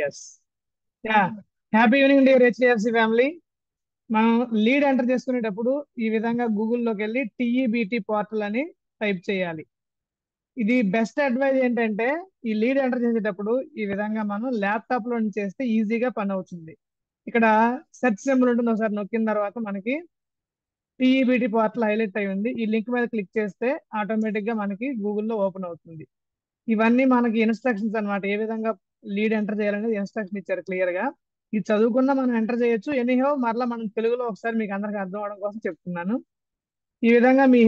Yes. Yeah. Happy evening dear HDFC family. మనం lead enter చేసుకునేటప్పుడు ఈ విధంగా గూగుల్లోకి వెళ్ళి టీఈబిటి పోర్టల్ అని టైప్ చేయాలి. ఇది బెస్ట్ అడ్వైజ్ ఏంటంటే ఈ లీడ్ ఎంటర్ చేసేటప్పుడు ఈ విధంగా మనం ల్యాప్టాప్ లో చేస్తే ఈజీగా పని అవుతుంది. ఇక్కడ సెర్చ్ సింబల్ ఉంటుంది, ఒకసారి నొక్కిన తర్వాత మనకి టీఈబిటి పోర్టల్ హైలైట్ అయి ఉంది. ఈ లింక్ మీద క్లిక్ చేస్తే ఆటోమేటిక్ గా మనకి గూగుల్లో ఓపెన్ అవుతుంది. ఇవన్నీ మనకి ఇన్స్ట్రక్షన్స్ అన్నమాట, ఏ విధంగా లీడ్ ఎంటర్ చేయాలనేది ఇన్స్ట్రక్షన్ ఇచ్చారు క్లియర్ గా. ఇది చదువుకున్నా మనం ఎంటర్ చేయొచ్చు. ఎనీహో మరలా మనం తెలుగులో ఒకసారి మీకు అందరికి అర్థం అవడం కోసం చెప్తున్నాను. ఈ విధంగా మీ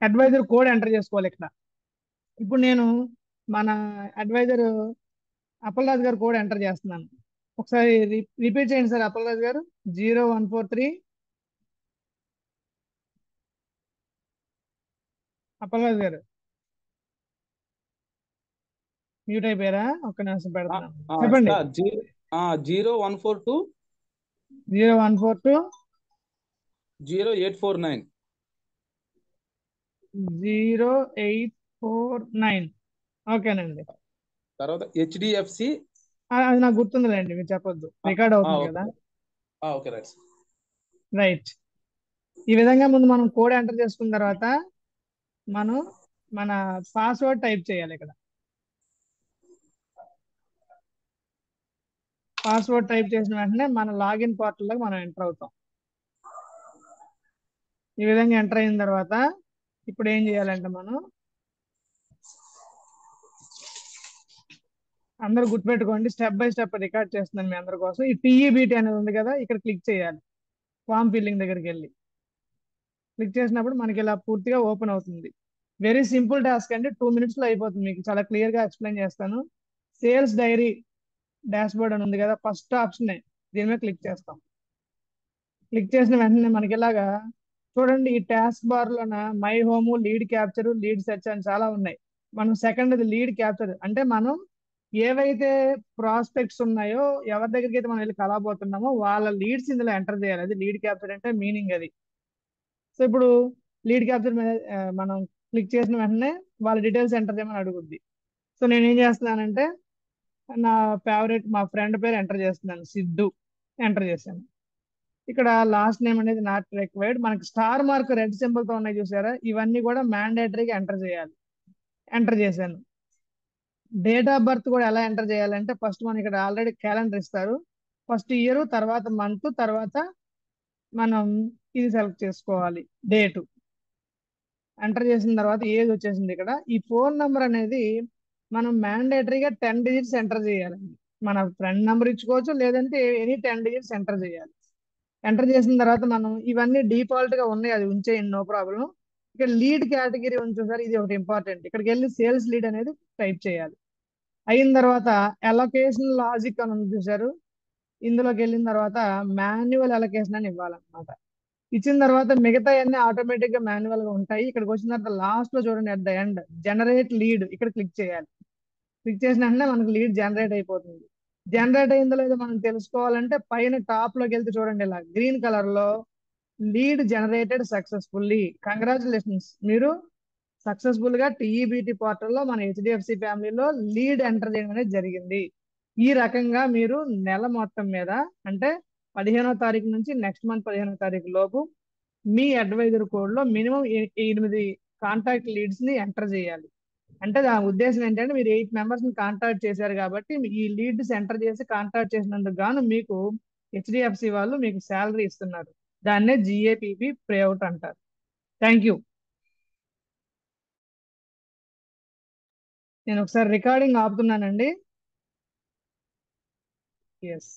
అడ్వైజర్ కోడ్ ఎంటర్ చేసుకోవాలి ఇక్కడ. ఇప్పుడు నేను మన అడ్వైజర్ అప్పలరాజు గారు కోడ్ ఎంటర్ చేస్తున్నాను. ఒకసారి రిపీట్ చేయండి సార్ అప్పలరాజు గారు. 0143. అప్పలరాజు గారు మ్యూట్ అయిపోయారా? ఒక్క నిమిషం పెడుతున్నాను, చెప్పండి. సార్ 0142 0142 0849 0849. ఓకేనండి. తర్వాత హెచ్డిఎఫ్సి. అది నాకు గుర్తుందిలేండి, మీరు చెప్పొద్దు, రికార్డ్ అవుతుంది కదా. Okay right. రైట్. ఈ విధంగా ముందు మనం కోడ్ ఎంటర్ చేసుకున్న తర్వాత మనం మన పాస్వర్డ్ టైప్ చేయాలి. ఇక్కడ పాస్వర్డ్ టైప్ చేసిన వెంటనే మన లాగిన్ పోర్టల్లోకి మనం ఎంటర్ అవుతాం. ఈ విధంగా ఎంటర్ అయిన తర్వాత ఇప్పుడు ఏం చేయాలంటే మనం అందరూ గుర్తుపెట్టుకోండి, స్టెప్ బై స్టెప్ రికార్డ్ చేస్తున్నాను మీ అందరి కోసం. ఈ టీఈబిటి అనేది ఉంది కదా, ఇక్కడ క్లిక్ చేయాలి. ఫామ్ ఫిల్లింగ్ దగ్గరికి వెళ్ళి క్లిక్ చేసినప్పుడు మనకి ఇలా పూర్తిగా ఓపెన్ అవుతుంది. వెరీ సింపుల్ టాస్క్ అండి, 2 minutes లో అయిపోతుంది. మీకు చాలా క్లియర్ గా ఎక్స్ప్లెయిన్ చేస్తాను. సేల్స్ డైరీ డాష్ బోర్డ్ అని ఉంది కదా, ఫస్ట్ ఆప్షన్ దీని మీద క్లిక్ చేస్తాం. క్లిక్ చేసిన వెంటనే మనకి ఇలాగా చూడండి, ఈ టాస్క్ బార్ లోన my home, lead capture, lead search అని చాలా ఉన్నాయి. మనం సెకండ్ లీడ్ క్యాప్చర్ అంటే మనం ఏవైతే ప్రాస్పెక్ట్స్ ఉన్నాయో, ఎవరి దగ్గరికి అయితే మనం వెళ్ళి కలవబోతున్నామో వాళ్ళ లీడ్స్ ఇందులో ఎంటర్ చేయాలి. అది లీడ్ క్యాప్చర్ అంటే మీనింగ్ అది. సో ఇప్పుడు లీడ్ క్యాప్చర్ మీద మనం క్లిక్ చేసిన వెంటనే వాళ్ళ డీటెయిల్స్ ఎంటర్ చేయమని అడుగుద్ది. సో నేను ఏం చేస్తున్నానంటే నా ఫేవరెట్ మా ఫ్రెండ్ పేరు ఎంటర్ చేస్తున్నాను, సిద్ధు. ఎంటర్ చేశాను. ఇక్కడ లాస్ట్ నేమ్ అనేది నాట్ రిక్వైర్డ్. మనకి స్టార్ మార్క్ రెడ్ సింబల్ తో ఉన్నాయి చూసారా, ఇవన్నీ కూడా మ్యాండేటరీగా ఎంటర్ చేయాలి. ఎంటర్ చేశాను. డేట్ ఆఫ్ బర్త్ కూడా ఎలా ఎంటర్ చేయాలంటే ఫస్ట్ మనం ఇక్కడ ఆల్రెడీ క్యాలెండర్ ఇస్తారు. ఫస్ట్ ఇయర్, తర్వాత మంత్, తర్వాత మనం ఇది సెలెక్ట్ చేసుకోవాలి, డేటు. ఎంటర్ చేసిన తర్వాత ఏజ్ వచ్చేసింది. ఇక్కడ ఈ ఫోన్ నంబర్ అనేది మనం మ్యాండేటరీగా 10 digits ఎంటర్ చేయాలండి. మన ఫ్రెండ్ నెంబర్ ఇచ్చుకోవచ్చు, లేదంటే ఎనీ 10 digits ఎంటర్ చేయాలి. ఎంటర్ చేసిన తర్వాత మనం ఇవన్నీ డిఫాల్ట్ గా ఉన్నాయి, అది ఉంచేయండి, నో ప్రాబ్లం. ఇక్కడ లీడ్ కేటగిరీ ఉంది సార్, ఇది ఒకటి ఇంపార్టెంట్. ఇక్కడికి వెళ్ళి సేల్స్ లీడ్ అనేది టైప్ చేయాలి. అయిన తర్వాత అలొకేషన్ లాజిక్ అని ఉంది చూసారు, ఇందులోకి వెళ్ళిన తర్వాత మాన్యువల్ అలొకేషన్ అని ఇవ్వాలన్నమాట. ఇచ్చిన తర్వాత మిగతా అన్ని ఆటోమేటిక్ గా మాన్యువల్ గా ఉంటాయి. ఇక్కడికి వచ్చిన తర్వాత లాస్ట్ లో చూడండి, at the end generate lead ఇక్కడ క్లిక్ చేయాలి. క్లిక్ చేసిన వెంటనే మనకు లీడ్ జనరేట్ అయిపోతుంది. జనరేట్ అయిందో లేదో మనం తెలుసుకోవాలంటే పైన టాప్ లోకి వెళ్తే చూడండి, ఇలా గ్రీన్ కలర్ లో లీడ్ జనరేటెడ్ సక్సెస్ఫుల్లీ, కంగ్రాచులేషన్స్, మీరు సక్సెస్ఫుల్ గా టీఈబిటి పోర్టల్లో మన హెచ్డిఎఫ్సి ఫ్యామిలీలో లీడ్ ఎంటర్ చేయడం అనేది జరిగింది. ఈ రకంగా మీరు నెల మొత్తం మీద అంటే 15వ తారీఖు నుంచి నెక్స్ట్ మంత్ 15వ తారీఖు లోపు మీ అడ్వైజర్ కోడ్ లో మినిమం 8 కాంటాక్ట్ లీడ్స్ ని ఎంటర్ చేయాలి. అంటే దాని ఉద్దేశం ఏంటంటే మీరు 8 members ని కాంటాక్ట్ చేశారు కాబట్టి ఈ లీడ్స్ ఎంటర్ చేసి కాంటాక్ట్ చేసినందుకు గాను మీకు హెచ్డిఎఫ్సి వాళ్ళు మీకు శాలరీ ఇస్తున్నారు. దాన్నే జిఏపిపి పే అవుట్ అంటారు. Thank you. నేను ఒకసారి రికార్డింగ్ ఆపుతున్నానండి. ఎస్.